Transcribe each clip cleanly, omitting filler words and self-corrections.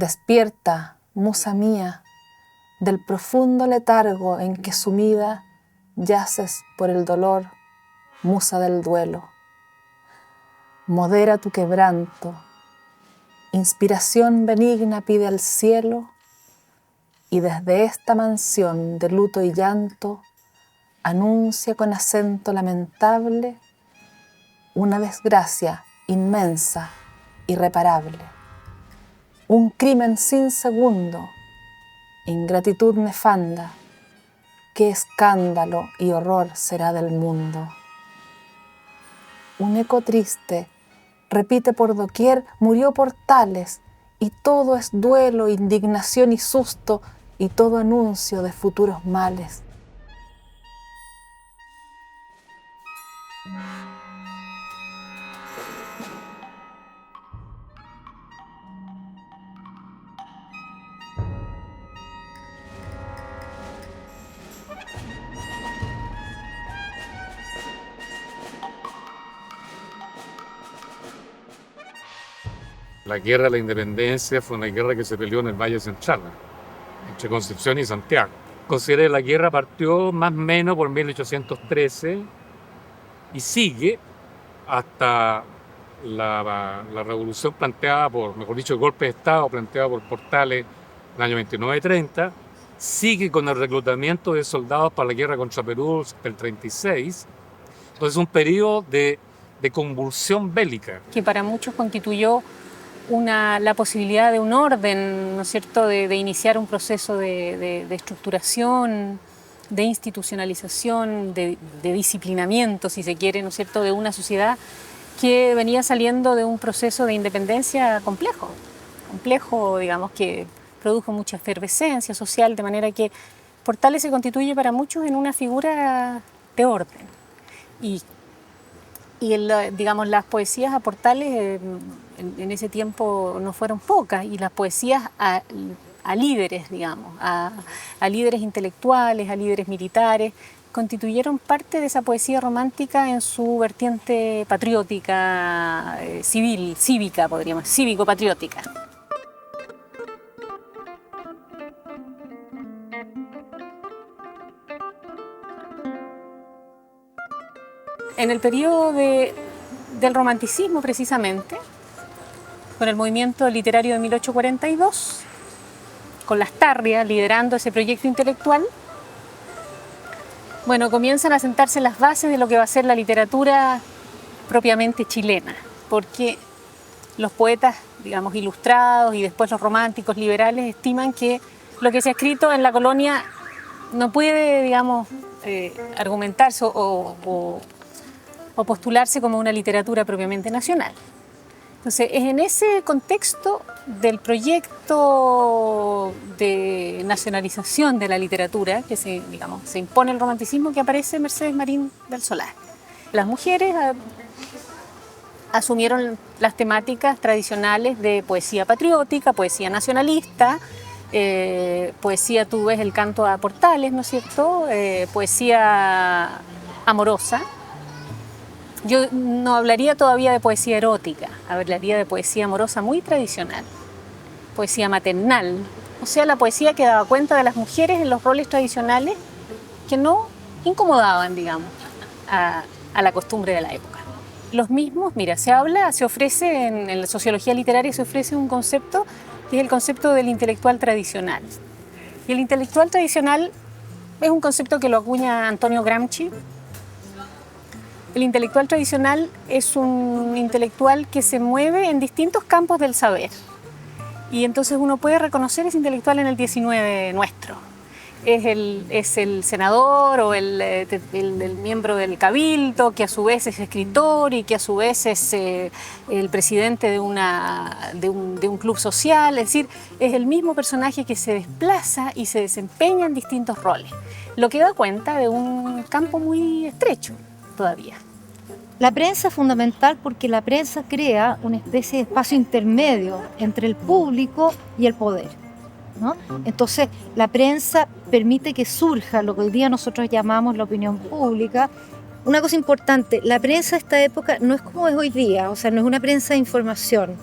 Despierta, musa mía, del profundo letargo en que sumida yaces por el dolor, musa del duelo. Modera tu quebranto, inspiración benigna pide al cielo, y desde esta mansión de luto y llanto anuncia con acento lamentable una desgracia inmensa, irreparable. Un crimen sin segundo, ingratitud nefanda, qué escándalo y horror será del mundo. Un eco triste repite por doquier, murió por tales, y todo es duelo, indignación y susto, y todo anuncio de futuros males. La guerra de la independencia fue una guerra que se peleó en el Valle Central, entre Concepción y Santiago. Considero que la guerra partió más o menos por 1813 y sigue hasta la revolución planteada por, mejor dicho, el golpe de Estado planteado por Portales en el año 29-30, sigue con el reclutamiento de soldados para la guerra contra Perú del 36. Entonces, un periodo de convulsión bélica. Que para muchos constituyó la posibilidad de un orden, ¿no es cierto?, de iniciar un proceso de estructuración, de institucionalización, de disciplinamiento, si se quiere, ¿no es cierto?, de una sociedad que venía saliendo de un proceso de independencia complejo, digamos, que produjo mucha efervescencia social, de manera que Portales se constituye para muchos en una figura de orden. Y digamos, las poesías a Portales en ese tiempo no fueron pocas, y las poesías a líderes, digamos, a líderes intelectuales, a líderes militares, constituyeron parte de esa poesía romántica en su vertiente patriótica, cívica, podríamos, cívico-patriótica. En el periodo del romanticismo, precisamente, con el movimiento literario de 1842, con Lastarria liderando ese proyecto intelectual, bueno, comienzan a sentarse las bases de lo que va a ser la literatura propiamente chilena, porque los poetas, digamos, ilustrados y después los románticos liberales estiman que lo que se ha escrito en la colonia no puede, digamos, argumentarse o postularse como una literatura propiamente nacional. Entonces, es en ese contexto del proyecto de nacionalización de la literatura que se impone el romanticismo, que aparece Mercedes Marín del Solar. Las mujeres asumieron las temáticas tradicionales de poesía patriótica, poesía nacionalista, poesía, tú ves el canto a Portales, ¿no es cierto?, poesía amorosa. Yo no hablaría todavía de poesía erótica, hablaría de poesía amorosa muy tradicional, poesía maternal, o sea, la poesía que daba cuenta de las mujeres en los roles tradicionales que no incomodaban, digamos, a la costumbre de la época. Los mismos, mira, se ofrece en la sociología literaria, se ofrece un concepto que es el concepto del intelectual tradicional. Y el intelectual tradicional es un concepto que lo acuña Antonio Gramsci. El intelectual tradicional es un intelectual que se mueve en distintos campos del saber. Y entonces uno puede reconocer ese intelectual en el 19 nuestro. Es el senador o el miembro del cabildo, que a su vez es escritor y que a su vez es el presidente de un club social. Es decir, es el mismo personaje que se desplaza y se desempeña en distintos roles. Lo que da cuenta de un campo muy estrecho todavía. La prensa es fundamental porque la prensa crea una especie de espacio intermedio entre el público y el poder, ¿no? Entonces, la prensa permite que surja lo que hoy día nosotros llamamos la opinión pública. Una cosa importante, la prensa de esta época no es como es hoy día, o sea, no es una prensa de información.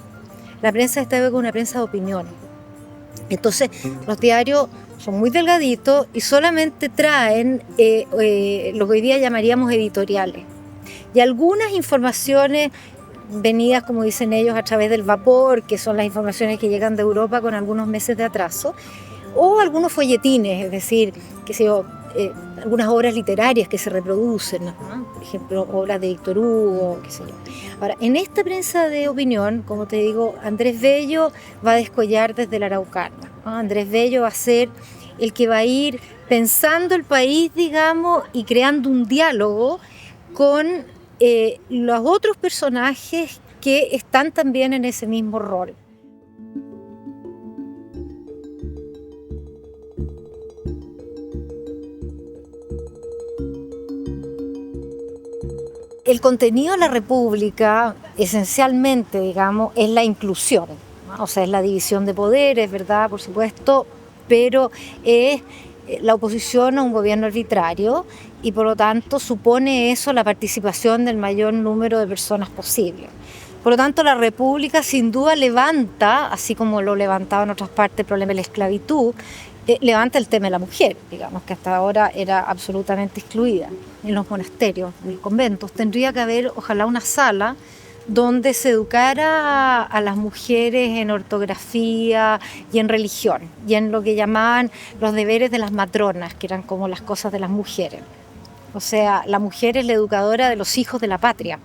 La prensa de esta época es una prensa de opinión. Entonces, los diarios son muy delgaditos y solamente traen lo que hoy día llamaríamos editoriales. Y algunas informaciones venidas, como dicen ellos, a través del vapor, que son las informaciones que llegan de Europa con algunos meses de atraso, o algunos folletines, es decir, qué sé yo, algunas obras literarias que se reproducen, ¿no? Por ejemplo, obras de Víctor Hugo, qué sé yo. Ahora, en esta prensa de opinión, como te digo, Andrés Bello va a descollar desde la Araucana, ¿no? Andrés Bello va a ser el que va a ir pensando el país, digamos, y creando un diálogo con los otros personajes que están también en ese mismo rol. El contenido de la República, esencialmente, digamos, es la inclusión, ¿no? O sea, es la división de poderes, ¿verdad? Por supuesto, pero es la oposición a un gobierno arbitrario y, por lo tanto, supone eso la participación del mayor número de personas posible. Por lo tanto, la República sin duda levanta, así como lo levantaba en otras partes el problema de la esclavitud, levanta el tema de la mujer, digamos, que hasta ahora era absolutamente excluida en los monasterios, en los conventos. Tendría que haber, ojalá, una sala donde se educara a las mujeres en ortografía y en religión, y en lo que llamaban los deberes de las matronas, que eran como las cosas de las mujeres. O sea, la mujer es la educadora de los hijos de la patria.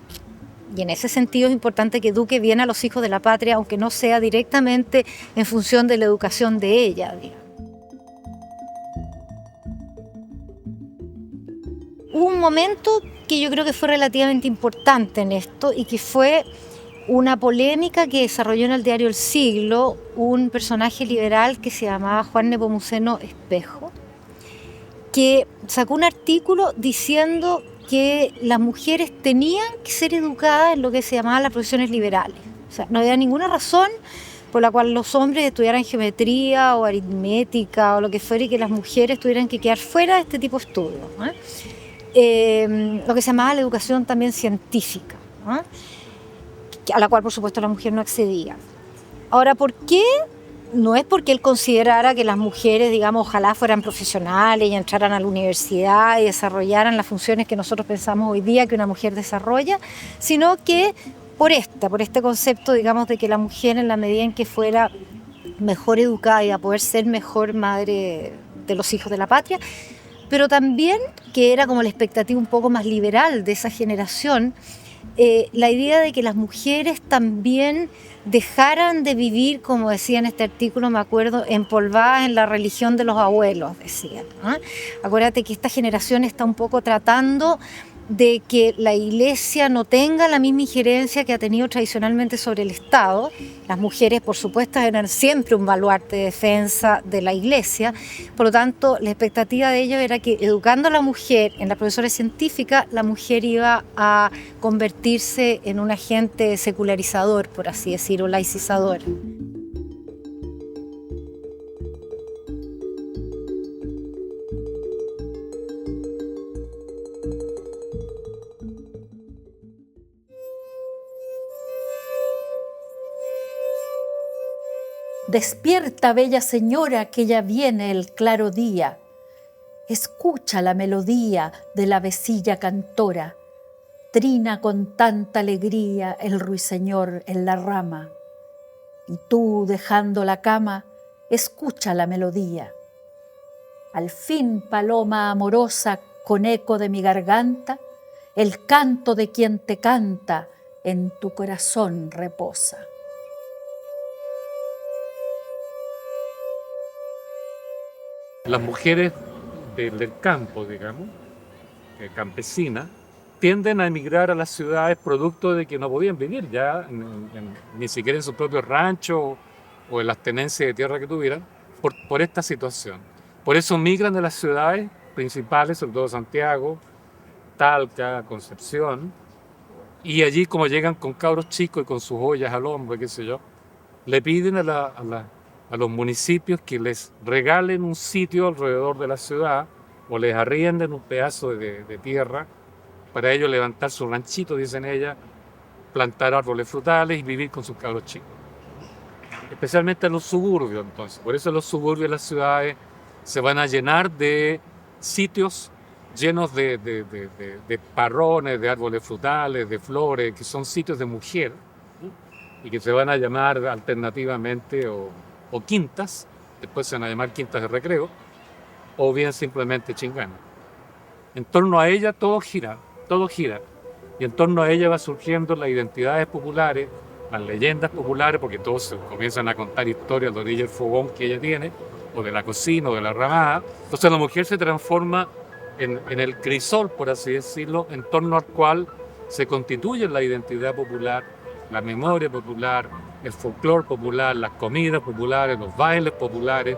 Y en ese sentido es importante que eduque bien a los hijos de la patria, aunque no sea directamente en función de la educación de ella, digamos. Hubo un momento que yo creo que fue relativamente importante en esto y que fue una polémica que desarrolló en el diario El Siglo un personaje liberal que se llamaba Juan Nepomuceno Espejo, que sacó un artículo diciendo que las mujeres tenían que ser educadas en lo que se llamaban las profesiones liberales. O sea, no había ninguna razón por la cual los hombres estudiaran geometría o aritmética o lo que fuera y que las mujeres tuvieran que quedar fuera de este tipo de estudios, ¿no? Lo que se llamaba la educación también científica, ¿no? A la cual por supuesto la mujer no accedía. Ahora, ¿por qué? No es porque él considerara que las mujeres, digamos, ojalá fueran profesionales y entraran a la universidad y desarrollaran las funciones que nosotros pensamos hoy día que una mujer desarrolla, sino que por este concepto, digamos, de que la mujer, en la medida en que fuera mejor educada y a poder ser mejor madre de los hijos de la patria, pero también que era como la expectativa un poco más liberal de esa generación, la idea de que las mujeres también dejaran de vivir, como decía en este artículo, me acuerdo, empolvadas en la religión de los abuelos, decían, ¿no? Acuérdate que esta generación está un poco tratando de que la Iglesia no tenga la misma injerencia que ha tenido tradicionalmente sobre el Estado. Las mujeres, por supuesto, eran siempre un baluarte de defensa de la Iglesia. Por lo tanto, la expectativa de ellos era que, educando a la mujer en la profesora científica, la mujer iba a convertirse en un agente secularizador, por así decirlo, laicizador. Despierta, bella señora, que ya viene el claro día. Escucha la melodía de la avecilla cantora. Trina con tanta alegría el ruiseñor en la rama. Y tú, dejando la cama, escucha la melodía. Al fin, paloma amorosa, con eco de mi garganta, el canto de quien te canta en tu corazón reposa. Las mujeres del campo, digamos, campesinas, tienden a emigrar a las ciudades producto de que no podían vivir ya, ni siquiera en sus propios ranchos o en las tenencias de tierra que tuvieran, por esta situación. Por eso migran de las ciudades principales, sobre todo Santiago, Talca, Concepción, y allí, como llegan con cabros chicos y con sus ollas al hombro, qué sé yo, le piden a los municipios que les regalen un sitio alrededor de la ciudad o les arrienden un pedazo de tierra para ellos levantar su ranchito, dicen ellas, plantar árboles frutales y vivir con sus cabros chicos. especialmente en los suburbios. Entonces, por eso los suburbios de las ciudades se van a llenar de sitios llenos de parrones, de árboles frutales, de flores, que son sitios de mujer, y que se van a llamar alternativamente o quintas, después se van a llamar quintas de recreo, o bien simplemente chinganas. En torno a ella todo gira, y en torno a ella va surgiendo las identidades populares, las leyendas populares, porque todos se comienzan a contar historias de orilla del fogón que ella tiene, o de la cocina, o de la ramada. Entonces la mujer se transforma en el crisol, por así decirlo, en torno al cual se constituye la identidad popular, la memoria popular, el folclore popular, las comidas populares, los bailes populares.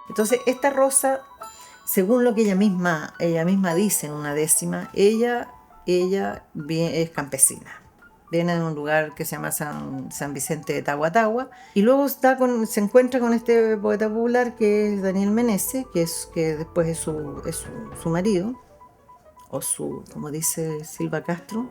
Entonces, esta Rosa, según lo que ella misma dice en una décima, ella es campesina. Viene de un lugar que se llama San Vicente de Tahuatahua, y luego se encuentra con este poeta popular que es Daniel Meneses, que después es su marido, o como dice Silva Castro,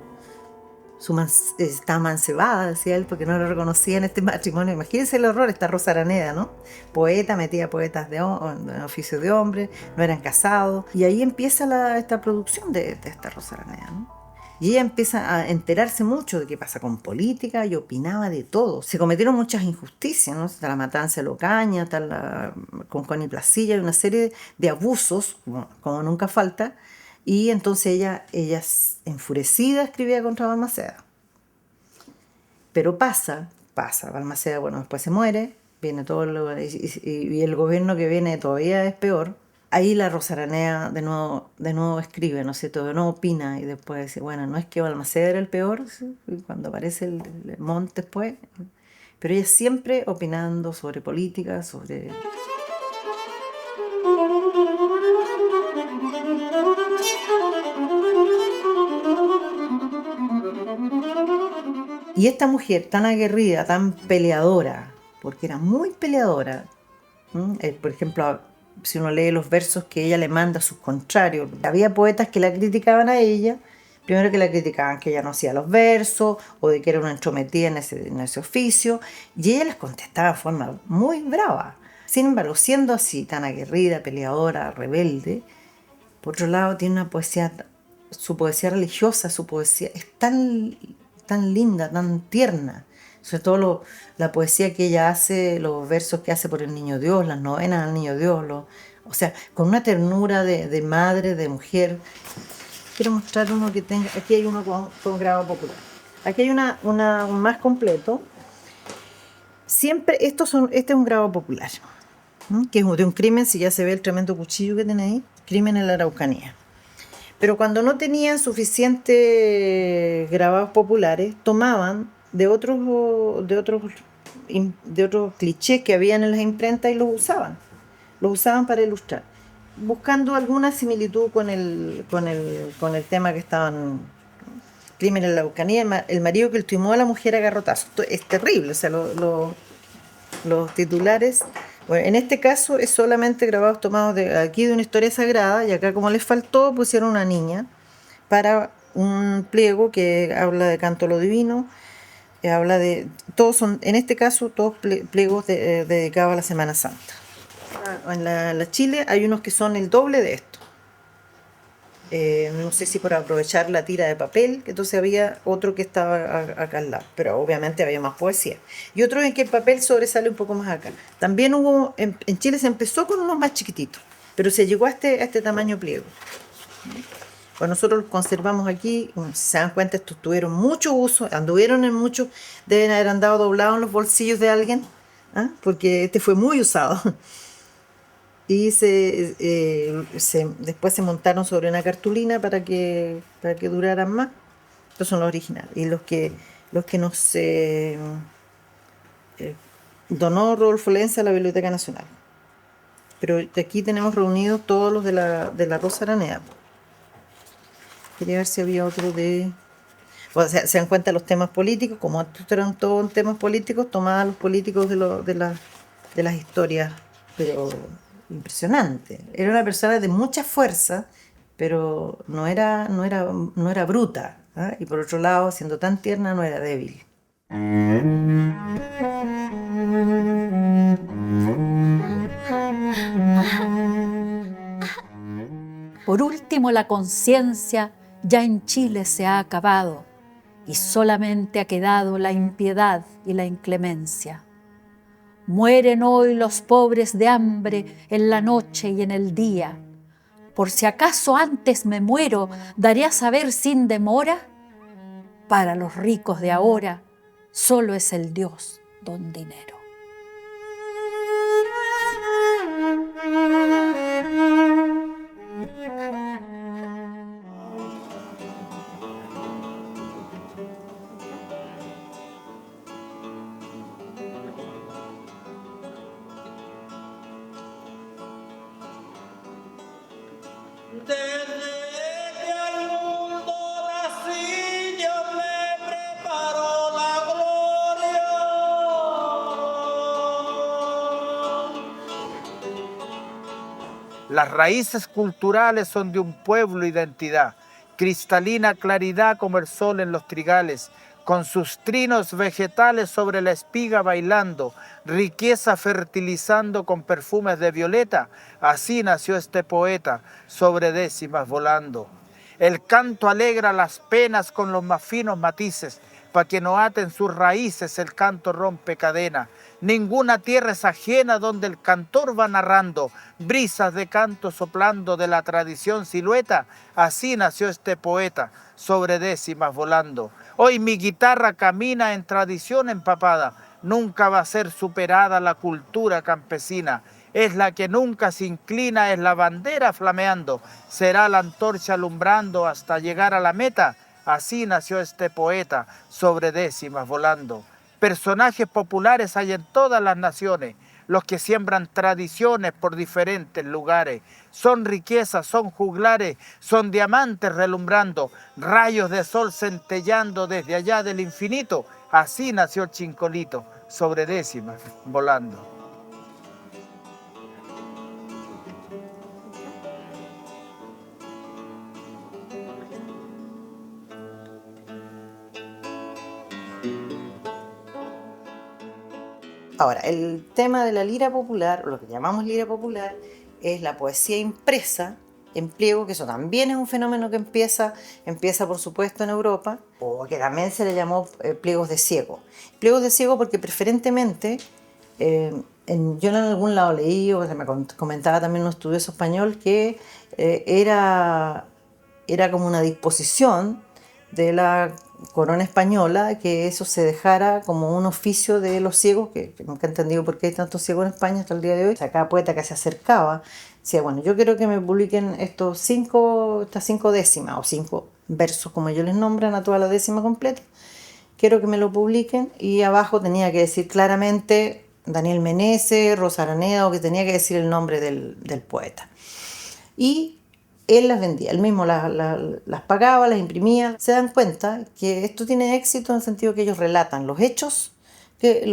está mancebada, decía él, porque no lo reconocía en este matrimonio. Imagínense el horror, esta Rosa Araneda, ¿no? Poeta, metía poetas en oficio de hombre, no eran casados, y ahí empieza esta producción de esta Rosa Araneda, ¿no? Y ella empieza a enterarse mucho de qué pasa con política y opinaba de todo. Se cometieron muchas injusticias, ¿no? Está la matanza de Locaña, está con Connie Placilla, y una serie de abusos, como nunca falta. Y entonces ella enfurecida escribía contra Balmaceda. Pero pasa, Balmaceda, bueno, después se muere, viene y el gobierno que viene todavía es peor. Ahí la Rosa Araneda de nuevo escribe, ¿no es cierto?, de nuevo opina, y después dice, bueno, no es que Balmaceda era el peor, ¿sí?, cuando aparece el Montt después, pero ella siempre opinando sobre política, sobre... Y esta mujer tan aguerrida, tan peleadora, porque era muy peleadora, por ejemplo, si uno lee los versos que ella le manda a sus contrarios, había poetas que la criticaban a ella, primero que la criticaban que ella no hacía los versos, o de que era una entrometida en ese oficio, y ella les contestaba de forma muy brava. Sin embargo, siendo así, tan aguerrida, peleadora, rebelde, por otro lado tiene una poesía, su poesía religiosa, su poesía es tan linda, tan tierna, sobre todo la poesía que ella hace, los versos que hace por el Niño Dios, las novenas al Niño Dios, o sea, con una ternura de madre, de mujer. Quiero mostrar uno que tenga, aquí hay uno con grabado popular, aquí hay un más completo. Siempre, este es un grabado popular, que es de un crimen, si ya se ve el tremendo cuchillo que tiene ahí, crimen en la Araucanía. Pero cuando no tenían suficientes grabados populares, tomaban de otros clichés que habían en las imprentas y los usaban para ilustrar, buscando alguna similitud con el tema que estaban, crimen en la Araucanía, el marido que ultimó a la mujer a garrotazos. Es terrible, o sea, los titulares. Bueno, en este caso es solamente grabados tomados de aquí de una historia sagrada, y acá, como les faltó, pusieron una niña para un pliego que habla de canto a lo divino, habla de, todos son, en este caso, todos pliegos dedicados a la Semana Santa. En la Chile hay unos que son el doble de esto. No sé si por aprovechar la tira de papel, que entonces había otro que estaba acá al lado, pero obviamente había más poesía. Y otro en que el papel sobresale un poco más acá. También hubo, en Chile se empezó con unos más chiquititos, pero se llegó a este tamaño pliego. Pues nosotros los conservamos aquí, si se dan cuenta, estos tuvieron mucho uso, anduvieron en muchos, deben haber andado doblados en los bolsillos de alguien, porque este fue muy usado. Y después se montaron sobre una cartulina para que duraran más. Estos son los originales. Y los que nos donó Rodolfo Lenza a la Biblioteca Nacional. Pero aquí tenemos reunidos todos los de la Rosa Araneda. Quería ver si había otro de... O sea, se dan cuenta los temas políticos, como estos eran todos temas políticos, tomaban los políticos de las de las historias, pero impresionante. Era una persona de mucha fuerza, pero no era bruta, ¿ah? Y por otro lado, siendo tan tierna, no era débil. Por último, la conciencia ya en Chile se ha acabado y solamente ha quedado la impiedad y la inclemencia. Mueren hoy los pobres de hambre en la noche y en el día. Por si acaso antes me muero, daré a saber sin demora. Para los ricos de ahora, solo es el Dios don dinero. Las raíces culturales son de un pueblo identidad, cristalina claridad como el sol en los trigales, con sus trinos vegetales sobre la espiga bailando, riqueza fertilizando con perfumes de violeta, así nació este poeta, sobre décimas volando. El canto alegra las penas con los más finos matices, para que no aten sus raíces el canto rompe cadena. Ninguna tierra es ajena donde el cantor va narrando, brisas de canto soplando de la tradición silueta, así nació este poeta, sobre décimas volando. Hoy mi guitarra camina en tradición empapada, nunca va a ser superada la cultura campesina. Es la que nunca se inclina, es la bandera flameando, será la antorcha alumbrando hasta llegar a la meta. Así nació este poeta, sobre décimas volando. Personajes populares hay en todas las naciones, los que siembran tradiciones por diferentes lugares. Son riquezas, son juglares, son diamantes relumbrando, rayos de sol centellando desde allá del infinito. Así nació el chincolito, sobre décimas volando. Ahora, el tema de la lira popular, o lo que llamamos lira popular, es la poesía impresa en pliego, que eso también es un fenómeno que empieza por supuesto en Europa, o que también se le llamó pliegos de ciego. Pliegos de ciego porque preferentemente, yo en algún lado leí, o se me comentaba también un estudioso español, que era como una disposición de la corona española que eso se dejara como un oficio de los ciegos, que nunca he entendido por qué hay tantos ciegos en España hasta el día de hoy. O sea, cada poeta que se acercaba decía, bueno, yo quiero que me publiquen estas 5 décimas o 5 versos, como ellos les nombran a toda la décima completa, quiero que me lo publiquen, y abajo tenía que decir claramente Daniel Meneses, Rosa Araneda, o que tenía que decir el nombre del poeta. Y él las vendía, él mismo las pagaba, las imprimía. Se dan cuenta que esto tiene éxito en el sentido que ellos relatan los hechos, qué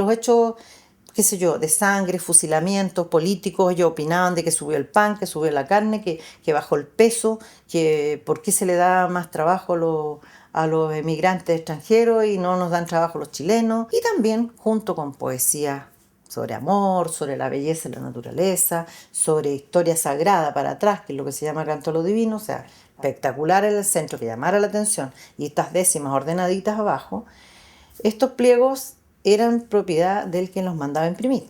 sé yo, de sangre, fusilamientos políticos. Ellos opinaban de que subió el pan, que subió la carne, que bajó el peso, que por qué se le da más trabajo a los emigrantes extranjeros y no nos dan trabajo a los chilenos. Y también junto con poesía sobre amor, sobre la belleza de la naturaleza, sobre historia sagrada para atrás, que es lo que se llama canto a lo divino, o sea, espectacular en el centro, que llamara la atención, y estas décimas ordenaditas abajo. Estos pliegos eran propiedad del quien los mandaba a imprimir.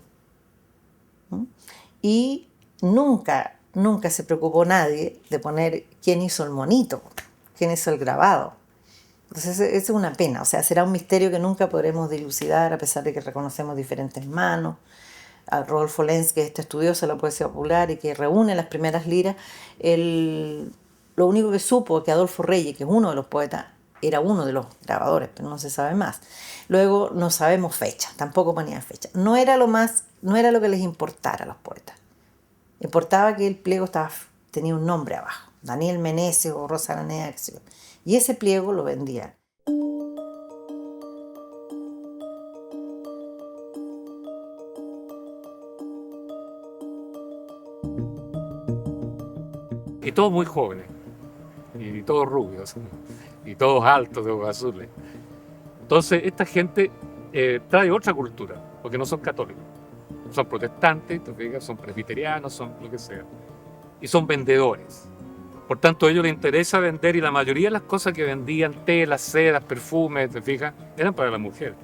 Y nunca se preocupó nadie de poner quién hizo el monito, quién hizo el grabado. Entonces, es una pena, o sea, será un misterio que nunca podremos dilucidar, a pesar de que reconocemos diferentes manos. A Rodolfo Lenz, que es este estudioso de la poesía popular y que reúne las primeras liras, lo único que supo es que Adolfo Reyes, que es uno de los poetas, era uno de los grabadores, pero no se sabe más. Luego no sabemos fecha, tampoco ponía fecha. No era lo que les importara a los poetas. Importaba que el pliego tenía un nombre abajo, Daniel Meneses o Rosa Araneda, etc. Y ese pliego lo vendían. y todos muy jóvenes, y todos rubios, y todos altos de ojos azules. Entonces esta gente trae otra cultura, porque no son católicos, son protestantes, son presbiterianos, son lo que sea, y son vendedores. Por tanto, a ellos les interesa vender, y la mayoría de las cosas que vendían, telas, sedas, perfumes, ¿te fijas?, eran para la mujer.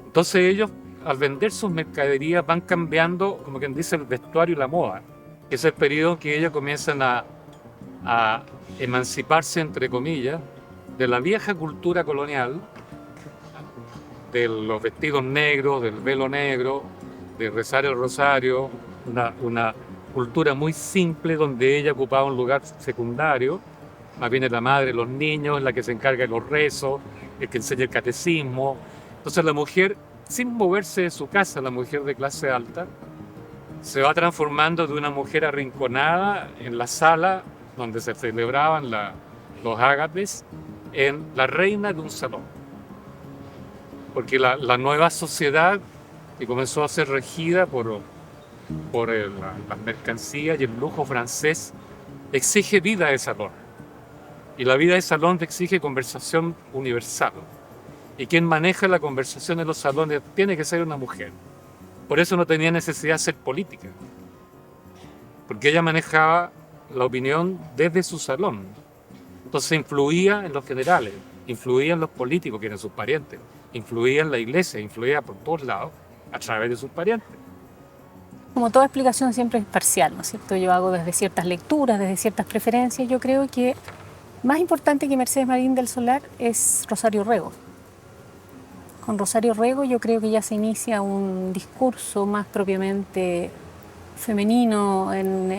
Entonces ellos, al vender sus mercaderías, van cambiando, como quien dice, el vestuario y la moda. Es el periodo en que ellos comienzan a emanciparse, entre comillas, de la vieja cultura colonial, de los vestidos negros, del velo negro, de rezar el rosario, una cultura muy simple donde ella ocupaba un lugar secundario. Más bien es la madre, los niños, la que se encarga de los rezos, el que enseña el catecismo. Entonces la mujer, sin moverse de su casa, la mujer de clase alta, se va transformando de una mujer arrinconada en la sala donde se celebraban los ágapes, en la reina de un salón. Porque la nueva sociedad, que comenzó a ser regida por las mercancías y el lujo francés, exige vida de salón. Y la vida de salón te exige conversación universal. Y quien maneja la conversación en los salones tiene que ser una mujer. Por eso no tenía necesidad de ser política, porque ella manejaba la opinión desde su salón. Entonces influía en los generales, influía en los políticos, que eran sus parientes, influía en la iglesia, influía por todos lados a través de sus parientes. Como toda explicación siempre es parcial, ¿no es cierto? Yo hago desde ciertas lecturas, desde ciertas preferencias. Yo creo que más importante que Mercedes Marín del Solar es Rosario Rego. Con Rosario Rego yo creo que ya se inicia un discurso más propiamente femenino en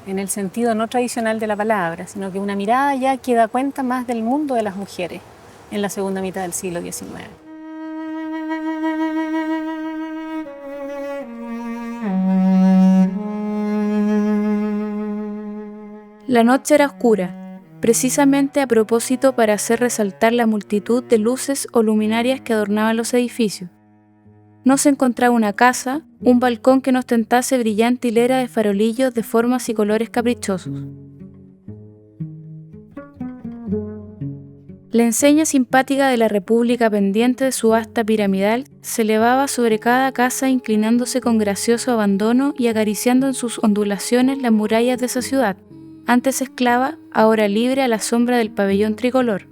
el sentido no tradicional de la palabra, sino que una mirada ya que da cuenta más del mundo de las mujeres en la segunda mitad del siglo XIX. La noche era oscura, precisamente a propósito para hacer resaltar la multitud de luces o luminarias que adornaban los edificios. No se encontraba una casa, un balcón que no ostentase brillante hilera de farolillos de formas y colores caprichosos. La enseña simpática de la República, pendiente de su asta piramidal, se elevaba sobre cada casa, inclinándose con gracioso abandono y acariciando en sus ondulaciones las murallas de esa ciudad, antes esclava, ahora libre a la sombra del pabellón tricolor.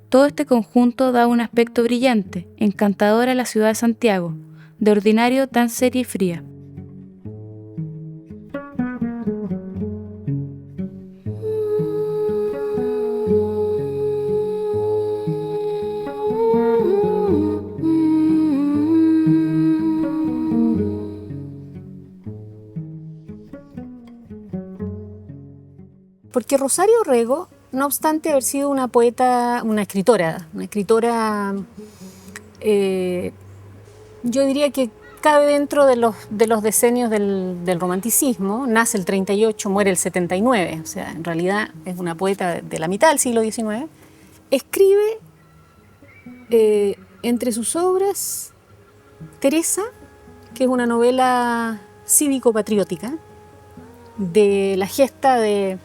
Todo este conjunto da un aspecto brillante, encantador a la ciudad de Santiago, de ordinario tan seria y fría. Porque Rosario Rego, no obstante haber sido una poeta, una escritora, yo diría que cabe dentro de los decenios del romanticismo. Nace el 38, muere el 79, o sea, en realidad es una poeta de la mitad del siglo XIX. Escribe entre sus obras Teresa, que es una novela cívico-patriótica de la gesta de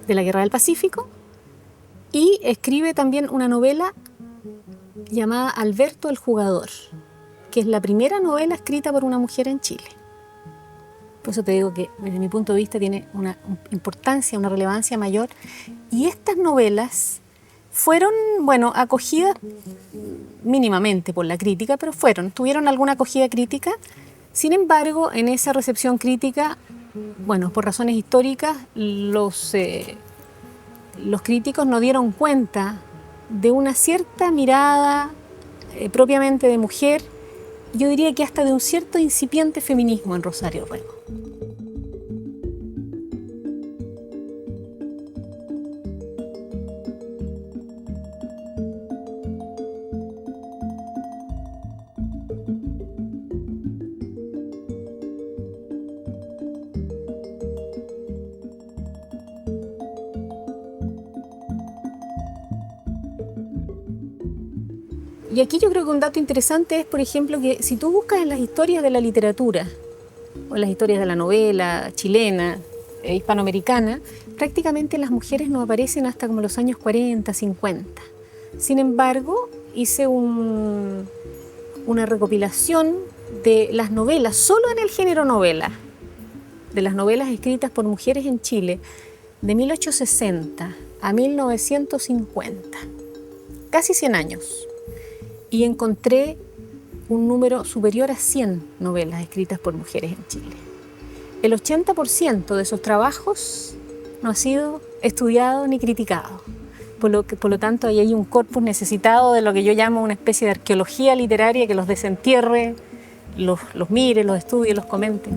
la Guerra del Pacífico, y escribe también una novela llamada Alberto el Jugador, que es la primera novela escrita por una mujer en Chile. Por eso te digo que desde mi punto de vista tiene una importancia, una relevancia mayor, y estas novelas fueron, acogidas mínimamente por la crítica, pero tuvieron alguna acogida crítica. Sin embargo, en esa recepción crítica, por razones históricas, los críticos no dieron cuenta de una cierta mirada propiamente de mujer, yo diría que hasta de un cierto incipiente feminismo en Rosario Rego. Y aquí yo creo que un dato interesante es, por ejemplo, que si tú buscas en las historias de la literatura o en las historias de la novela chilena, hispanoamericana, prácticamente las mujeres no aparecen hasta como los años 40, 50. Sin embargo, hice una recopilación de las novelas, solo en el género novela, de las novelas escritas por mujeres en Chile, de 1860 a 1950, casi 100 años, y encontré un número superior a 100 novelas escritas por mujeres en Chile. El 80% de esos trabajos no ha sido estudiado ni criticado. Por lo tanto, ahí hay un corpus necesitado de lo que yo llamo una especie de arqueología literaria que los desentierre, los mire, los estudie, los comente.